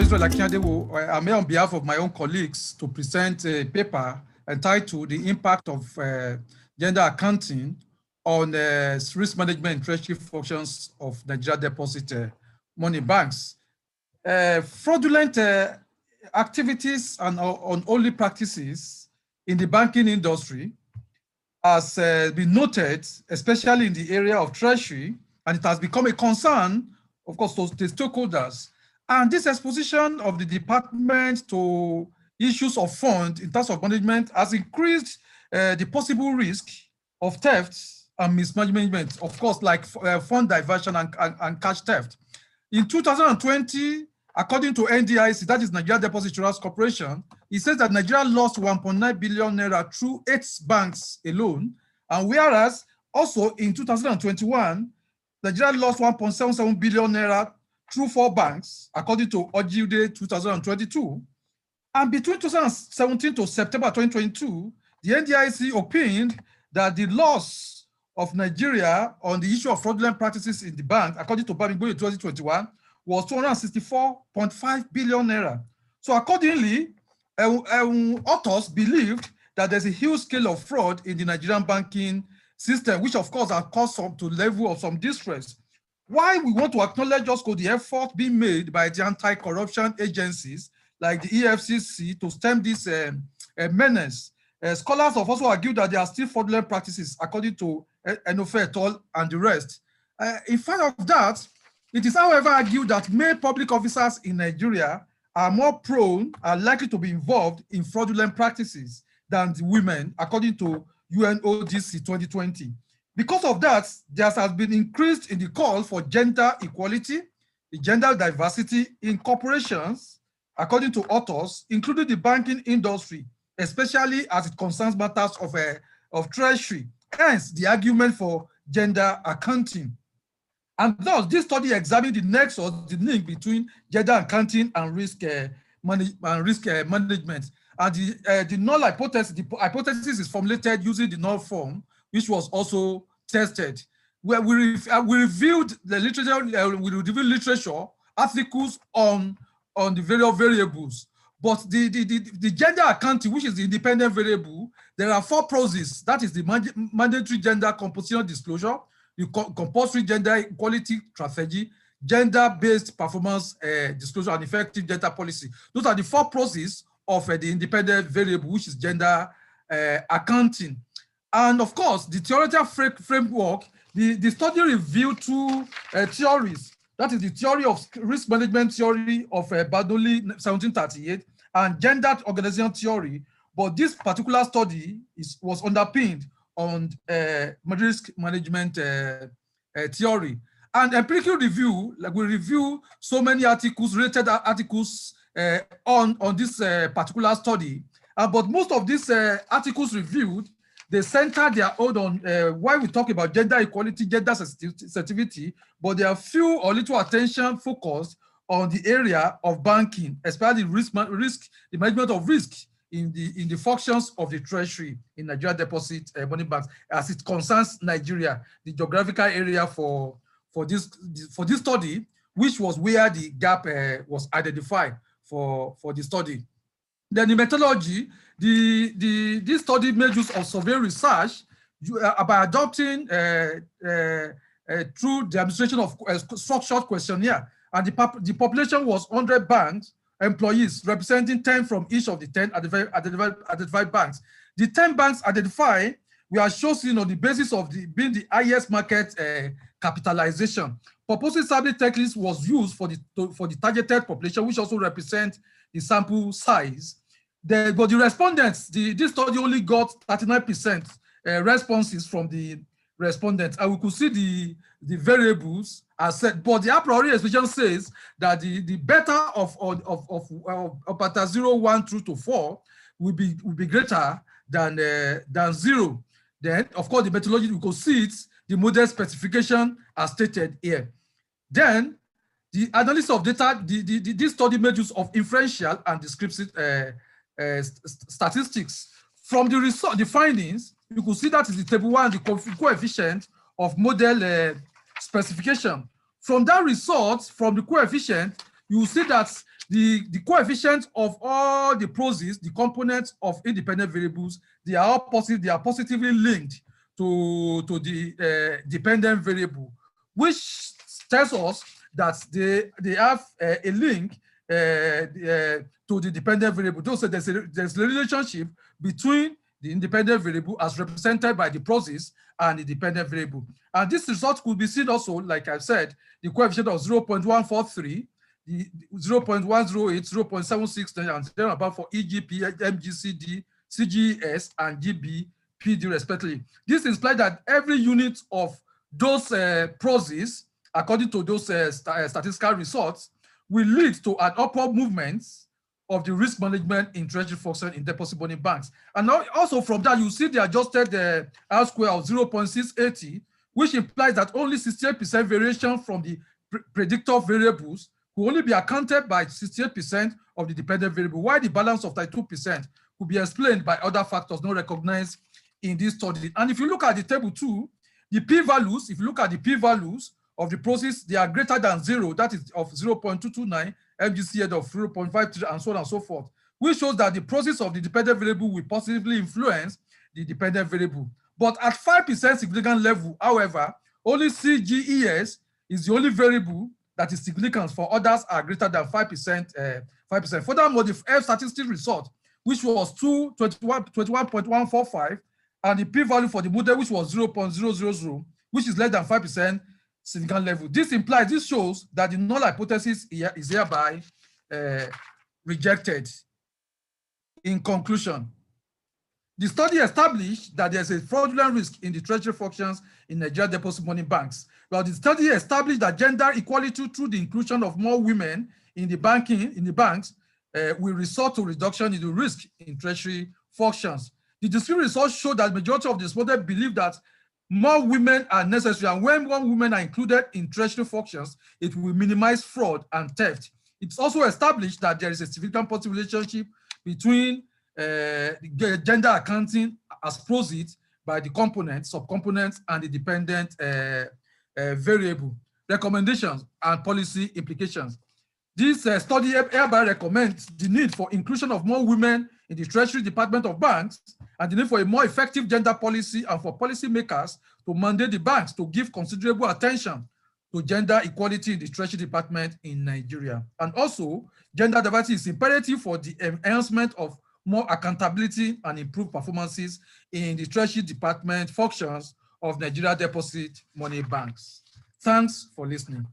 is Seriki Akinadewo. I'm here on behalf of my own colleagues to present a paper entitled The Impact of Gender Accounting on Risk Management and Treasury Functions of Nigeria Deposit Money Banks. Fraudulent activities and unholy practices in the banking industry has been noted, especially in the area of treasury, and it has become a concern, of course, to the stakeholders. And this exposition of the department to issues of fund in terms of management has increased the possible risk of theft and mismanagement, of course, like fund diversion and cash theft. In 2020, according to NDIC, that is Nigeria Deposit Insurance Corporation, it says that Nigeria lost 1.9 billion naira through 8 banks alone. And whereas also in 2021, Nigeria lost 1.77 billion naira through 4 banks, according to ROGE 2022. And between 2017 to September 2022, the NDIC opined that the loss of Nigeria on the issue of fraudulent practices in the bank, according to Babalola 2021, was 264.5 billion naira. So accordingly, authors believed that there's a huge scale of fraud in the Nigerian banking system, which of course has caused some to level of some distress. Why we want to acknowledge also the effort being made by the anti-corruption agencies like the EFCC to stem this menace. Scholars have also argued that there are still fraudulent practices according to Enofe et al. And the rest. In front of that, it is however argued that male public officers in Nigeria are more prone and likely to be involved in fraudulent practices than the women, according to UNODC 2020. Because of that, there has been increased in the call for gender equality, gender diversity in corporations, according to authors, including the banking industry, especially as it concerns matters of treasury. Hence, the argument for gender accounting. And thus, this study examined the nexus, the link between gender accounting and risk management. And the null hypothesis, the hypothesis is formulated using the null form, which was also tested. Where we reviewed the literature, we reviewed literature articles on the various variables. But the gender accounting, which is the independent variable, there are 4 processes. That is the mandatory gender composition disclosure, the compulsory gender equality strategy, gender-based performance disclosure, and effective gender policy. Those are the 4 processes of the independent variable, which is gender accounting. And of course, the theoretical framework, the study reviewed 2 theories. That is the theory of risk management theory of Babalola 1738 and gender organization theory. But this particular study was underpinned on risk management theory. And empirical review, like we review so many articles, related articles on this particular study. But most of these articles reviewed, they center their own on why we talk about gender equality, gender sensitivity, but there are few or little attention focused on the area of banking, especially the management of risk in the functions of the treasury in Nigeria Deposit Money Banks, as it concerns Nigeria, the geographical area for this study, which was where the gap was identified for the study. Then the methodology, this study made use of survey research by adopting through the administration of structured questionnaire, and the population was 100 banks employees representing 10 from each of the 10 identified banks. The 10 banks identified were chosen on the basis of being the highest market capitalization. Purposely sample checklist was used for the targeted population, which also represents the sample size. But the respondents, this study only got 39% responses from the respondents, and we could see the variables as said. But the a priori expression says that the beta of beta 0, 1 through to 4 will be greater than 0. Then, of course, the methodology, we could see it, the model specification as stated here. Then, the analysis of data, this study made use of inferential and descriptive statistics. From the result, the findings, you could see that is the table 1, the coefficient of model specification. From that result, from the coefficient, you will see that the coefficient of all the processes, the components of independent variables, they are all positive, they are positively linked to the dependent variable, which tells us that they have a link to the dependent variable. So there's a relationship between the independent variable as represented by the process and the dependent variable. And this result could be seen also, like I said, the coefficient of 0.143, the 0.108, 0.769, and then about for EGP, MGCD, CGS, and GBPD respectively. This implies that every unit of those processes, according to those statistical results, will lead to an upward movement of the risk management in treasury function in deposit money banks. And now also from that, you see the adjusted R square of 0.680, which implies that only 68% variation from the predictor variables will only be accounted by 68% of the dependent variable, while the balance of 32% could be explained by other factors not recognized in this study. And if you look at the table 2, the p-values, if you look at the p-values of the process, they are greater than 0, that is of 0.229, MGCD of 0.53, and so on and so forth, which shows that the process of the dependent variable will positively influence the dependent variable. But at 5% significant level, however, only CGES is the only variable that is significant, for others are greater than 5%. 5%. Furthermore, the F statistic result, which was 21.145, and the p-value for the model, which was 0.000, which is less than 5% significant level. This shows that the null hypothesis is hereby rejected. In conclusion, the study established that there's a fraudulent risk in the treasury functions in Nigeria deposit money banks. Well, the study established that gender equality through the inclusion of more women in the banks will result to reduction in the risk in treasury functions. The discrete results show that the majority of the respondents believe that more women are necessary, and when more women are included in treasury functions, it will minimize fraud and theft. It's also established that there is a significant positive relationship between gender accounting as proceeds by the components, subcomponents, and the dependent variable. Recommendations and policy implications. This study hereby recommends the need for inclusion of more women in the Treasury Department of banks, and the need for a more effective gender policy, and for policymakers to mandate the banks to give considerable attention to gender equality in the Treasury Department in Nigeria. And also, gender diversity is imperative for the enhancement of more accountability and improved performances in the Treasury Department functions of Nigeria deposit money banks. Thanks for listening.